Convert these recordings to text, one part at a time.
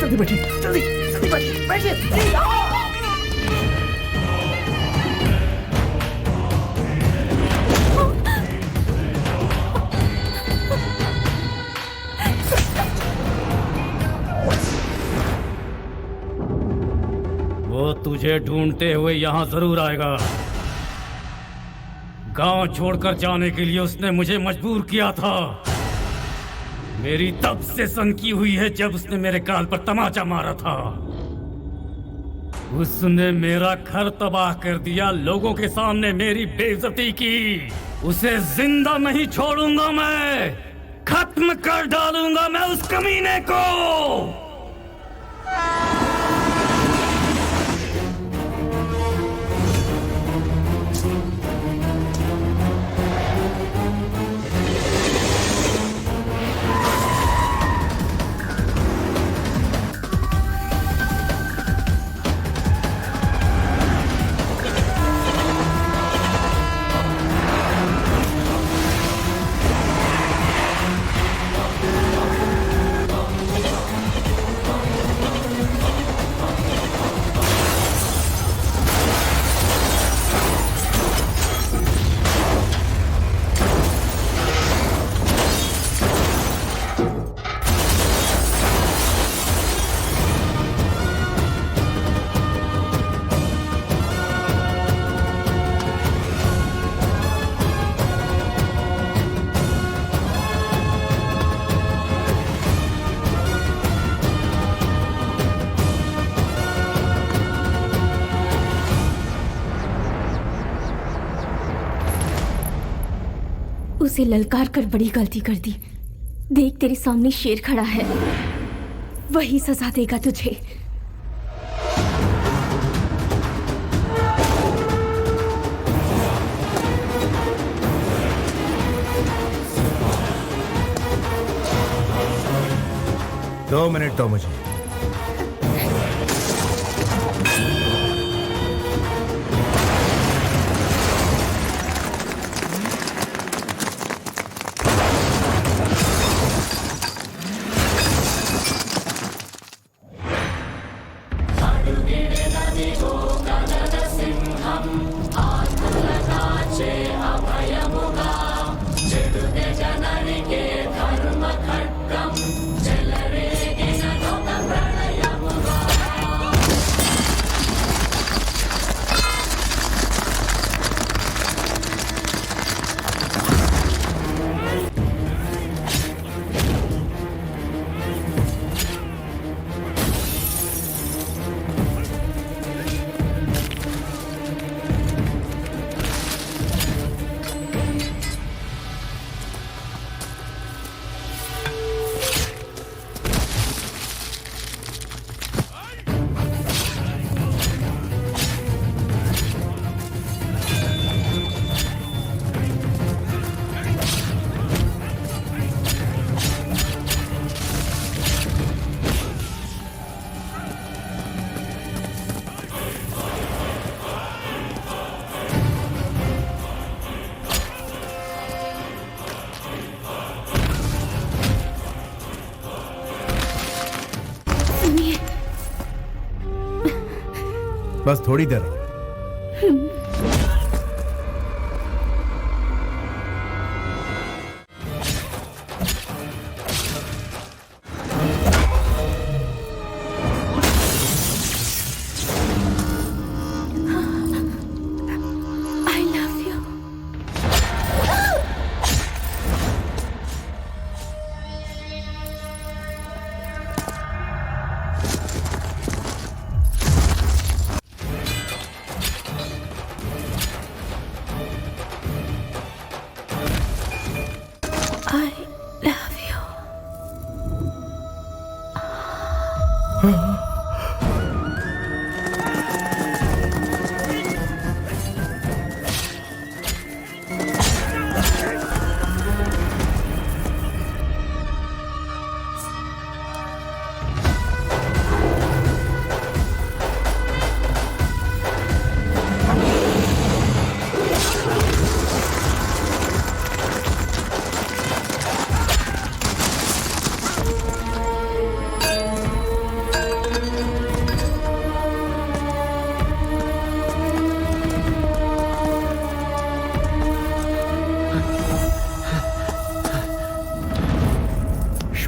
जल्दी बैठिए, जल्दी जल्दी बैठिए, बैठिए प्लीज। वो तुझे ढूंढते हुए यहाँ जरूर आएगा। गांव छोड़कर जाने के लिए उसने मुझे मजबूर किया था। मेरी तब से सनकी हुई है जब उसने मेरे गाल पर तमाचा मारा था। उसने मेरा घर तबाह कर दिया, लोगों के सामने मेरी बेइज्जती की। उसे जिंदा नहीं छोड़ूंगा मैं, खत्म कर डालूंगा मैं उस कमीने को। उसे ललकार कर बड़ी गलती कर दी। देख तेरे सामने शेर खड़ा है, वही सजा देगा तुझे। दो मिनट दो मुझे। बस थोड़ी देर और।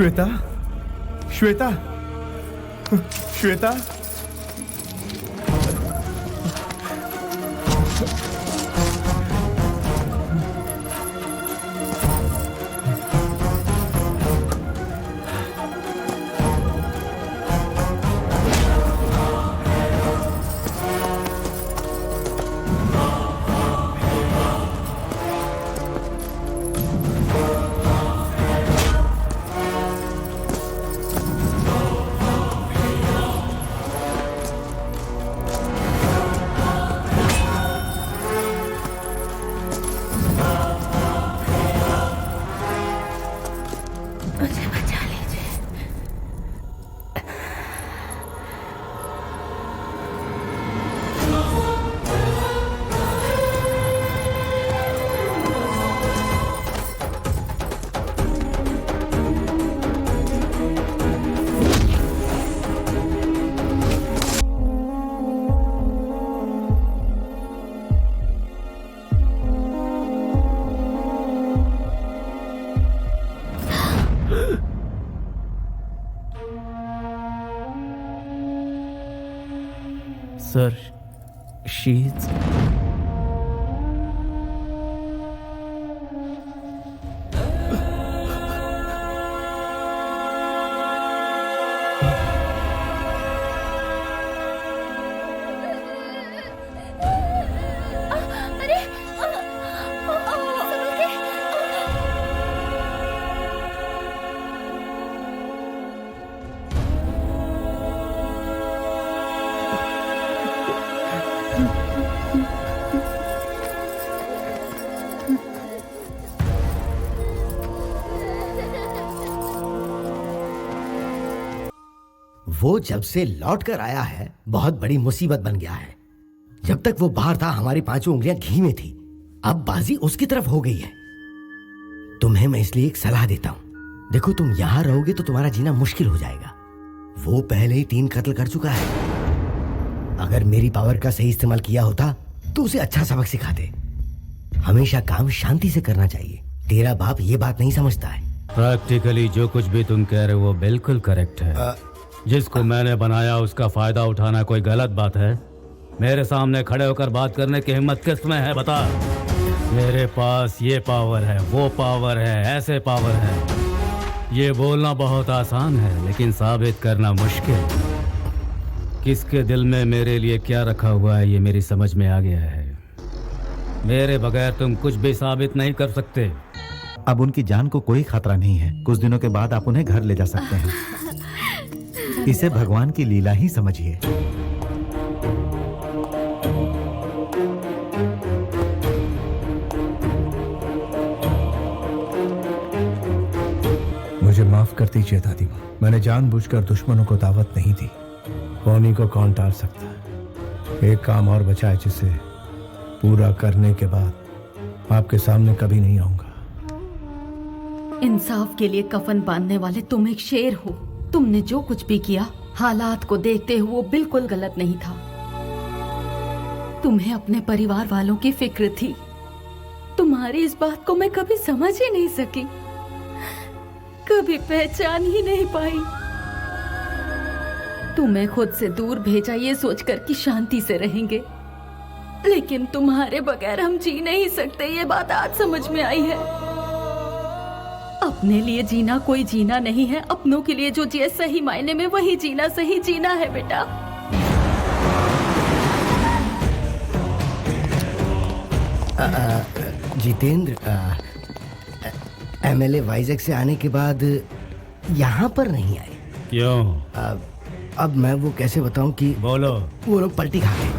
श्वेता, श्वेता, श्वेता। मुझे बचा लीजिए। सर, शीज वो जब से लौट कर आया है बहुत बड़ी मुसीबत बन गया है। जब तक वो बाहर था हमारी पांचों उंगलियां घी में थी, अब बाजी उसकी तरफ हो गई है। तुम्हें मैं इसलिए एक सलाह देता हूं। देखो, तुम यहां रहोगे तो तुम्हारा जीना मुश्किल हो जाएगा। वो पहले ही 3 कत्ल कर चुका है। अगर मेरी पावर का सही इस्तेमाल किया होता तो उसे अच्छा सबक सिखाते। हमेशा काम शांति से करना चाहिए। तेरा बाप ये बात नहीं समझता है। प्रैक्टिकली जो कुछ भी तुम कह रहे हो वो बिल्कुल करेक्ट है। जिसको मैंने बनाया उसका फायदा उठाना कोई गलत बात है? मेरे सामने खड़े होकर बात करने की हिम्मत किसमें है, बता। मेरे पास ये पावर है, वो पावर है, ऐसे पावर है। ये बोलना बहुत आसान है लेकिन साबित करना मुश्किल। किसके दिल में मेरे लिए क्या रखा हुआ है ये मेरी समझ में आ गया है। मेरे बगैर तुम कुछ भी साबित नहीं कर सकते। अब उनकी जान को कोई खतरा नहीं है। कुछ दिनों के बाद आप उन्हें घर ले जा सकते हैं। इसे भगवान की लीला ही समझिए। मुझे माफ कर दीजिए दादी माँ। मैंने जानबूझकर दुश्मनों को दावत नहीं दी। होनी को कौन टाल सकता है। एक काम और बचा है जिसे पूरा करने के बाद आपके सामने कभी नहीं आऊंगा। इंसाफ के लिए कफन बांधने वाले तुम एक शेर हो। तुमने जो कुछ भी किया हालात को देखते हुए वो बिल्कुल गलत नहीं था। तुम्हें अपने परिवार वालों की फिक्र थी। तुम्हारी इस बात को मैं कभी समझ ही नहीं सकी, कभी पहचान ही नहीं पाई। तुम्हें खुद से दूर भेजा ये सोचकर कि शांति से रहेंगे, लेकिन तुम्हारे बगैर हम जी नहीं सकते। ये बात आज समझ में आई है। अपने लिए जीना कोई जीना नहीं है। अपनों के लिए जो जिए सही मायने में वही जीना सही जीना है बेटा। जितेंद्र, एमएलए वाइजैक से आने के बाद यहाँ पर नहीं आए। क्यों? अब मैं वो कैसे बताऊं कि बोलो। वो लोग पलटी खा गए।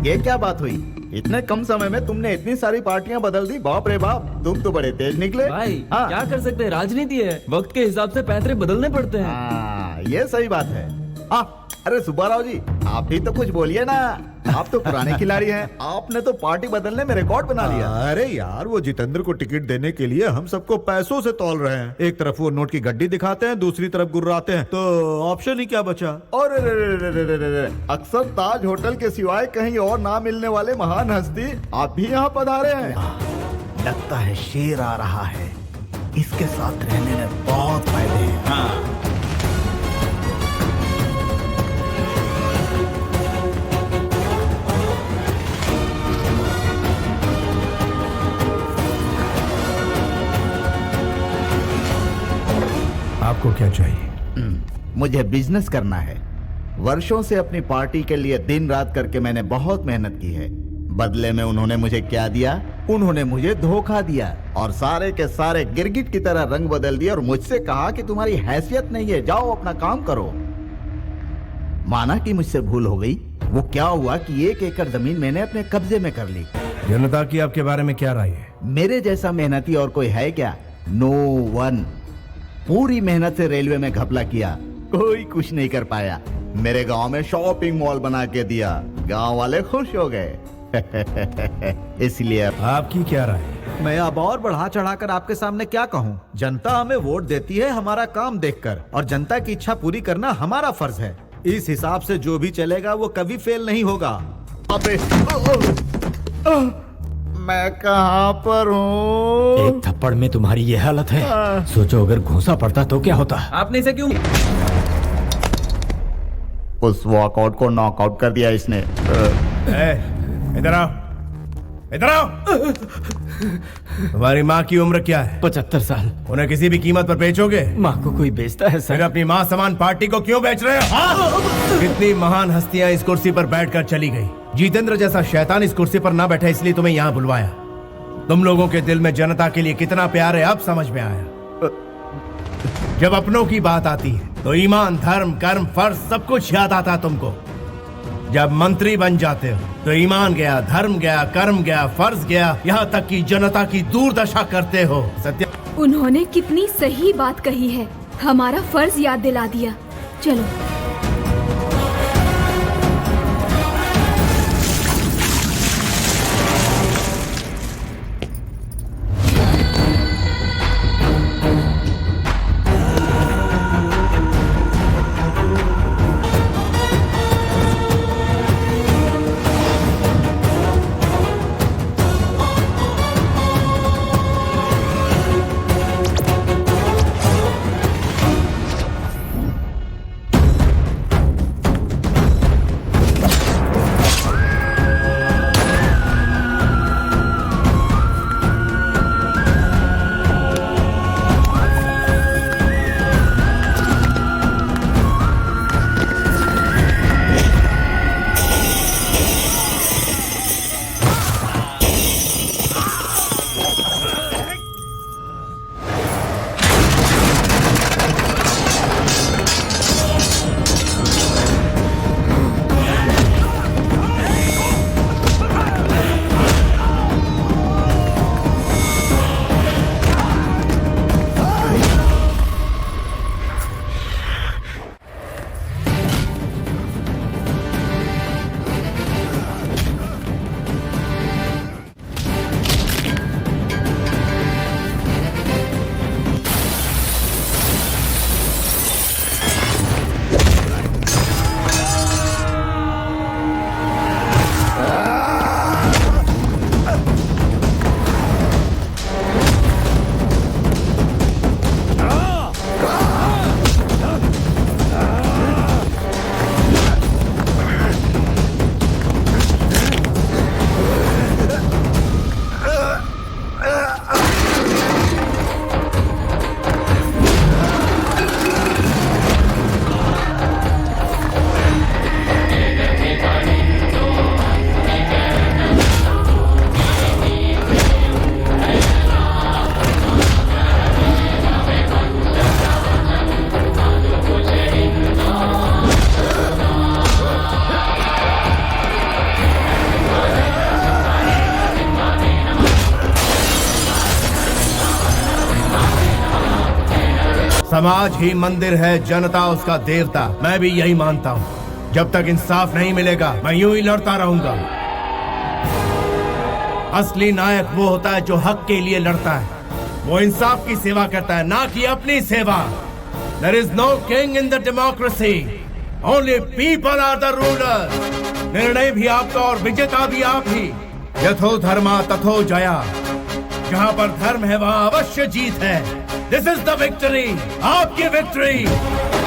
ये क्या बात हुई? इतने कम समय में तुमने इतनी सारी पार्टियां बदल दी। बाप रे बाप, तुम तो बड़े तेज निकले। भाई हाँ। क्या कर सकते हैं, राजनीति है। वक्त के हिसाब से पैतरे बदलने पड़ते हैं। हाँ, ये सही बात है। अरे सुब्बाराव जी, आप ही तो कुछ बोलिए ना। आप तो पुराने खिलाड़ी हैं। आपने तो पार्टी बदलने में रिकॉर्ड बना लिया। अरे यार, वो जितेंद्र को टिकट देने के लिए हम सबको पैसों से तौल रहे हैं। एक तरफ वो नोट की गड्डी दिखाते हैं, दूसरी तरफ गुर्राते हैं, तो ऑप्शन ही क्या बचा। और अक्सर ताज होटल के सिवाय कहीं और ना मिलने वाले महान हस्ती आप भी यहाँ पधारे हैं। लगता है शेर आ रहा है। इसके साथ रहने में बहुत फायदे हैं। हाँ। आपको क्या चाहिए? मुझे बिजनेस करना है। वर्षों से अपनी पार्टी के लिए दिन रात करके मैंने बहुत मेहनत की है। बदले में उन्होंने मुझे क्या दिया? उन्होंने मुझे धोखा दिया और सारे के सारे गिरगिट की तरह रंग बदल दिया और मुझसे कहा कि तुम्हारी हैसियत नहीं है, जाओ अपना काम करो। माना कि मुझसे भूल हो गई। वो क्या हुआ कि 1 एकड़ जमीन मैंने अपने कब्जे में कर ली। जनता की आपके बारे में क्या राय है? मेरे जैसा मेहनती और कोई है क्या? No one. पूरी मेहनत से रेलवे में घपला किया, कोई कुछ नहीं कर पाया। मेरे गांव में शॉपिंग मॉल बना के दिया, गांव वाले खुश हो गए। इसलिए आपकी क्या राय है? मैं अब और बढ़ा चढ़ाकर आपके सामने क्या कहूँ। जनता हमें वोट देती है हमारा काम देखकर, और जनता की इच्छा पूरी करना हमारा फर्ज है। इस हिसाब से जो भी चलेगा वो कभी फेल नहीं होगा। अबे, मैं कहाँ पर हूँ? एक थप्पड़ में तुम्हारी ये हालत है। सोचो अगर घूंसा पड़ता तो क्या होता। आपने इसे क्यों? उस वॉकआउट को नॉकआउट कर दिया इसने। इधर आओ, इधर आओ। तुम्हारी माँ की उम्र क्या है? 75 साल। उन्हें किसी भी कीमत पर बेचोगे? माँ को कोई बेचता है फिर सर? अपनी माँ समान पार्टी को क्यों बेच रहे हो? हाँ? कितनी महान हस्तियां इस कुर्सी पर बैठकर चली गई। जितेंद्र जैसा शैतान इस कुर्सी पर ना बैठा, इसलिए तुम्हें यहाँ बुलवाया। तुम लोगों के दिल में जनता के लिए कितना प्यार है अब समझ में आया। जब अपनों की बात आती है तो ईमान, धर्म, कर्म, फर्ज सब कुछ याद आता तुमको। जब मंत्री बन जाते हो तो ईमान गया, धर्म गया, कर्म गया, फर्ज गया, यहाँ तक कि जनता की दुर्दशा करते हो। सत्य। उन्होंने कितनी सही बात कही है, हमारा फर्ज याद दिला दिया। चलो। समाज ही मंदिर है, जनता उसका देवता। मैं भी यही मानता हूँ। जब तक इंसाफ नहीं मिलेगा मैं यूं ही लड़ता रहूंगा। असली नायक वो होता है जो हक के लिए लड़ता है, वो इंसाफ की सेवा करता है, ना कि अपनी सेवा। There is no king in the democracy. Only people are the rulers. निर्णय भी आपका और विजेता भी आप ही। यथो धर्मा तथो जया। जहां पर धर्म है वहां अवश्य जीत है। दिस इज द विक्ट्री, आपकी विक्ट्री।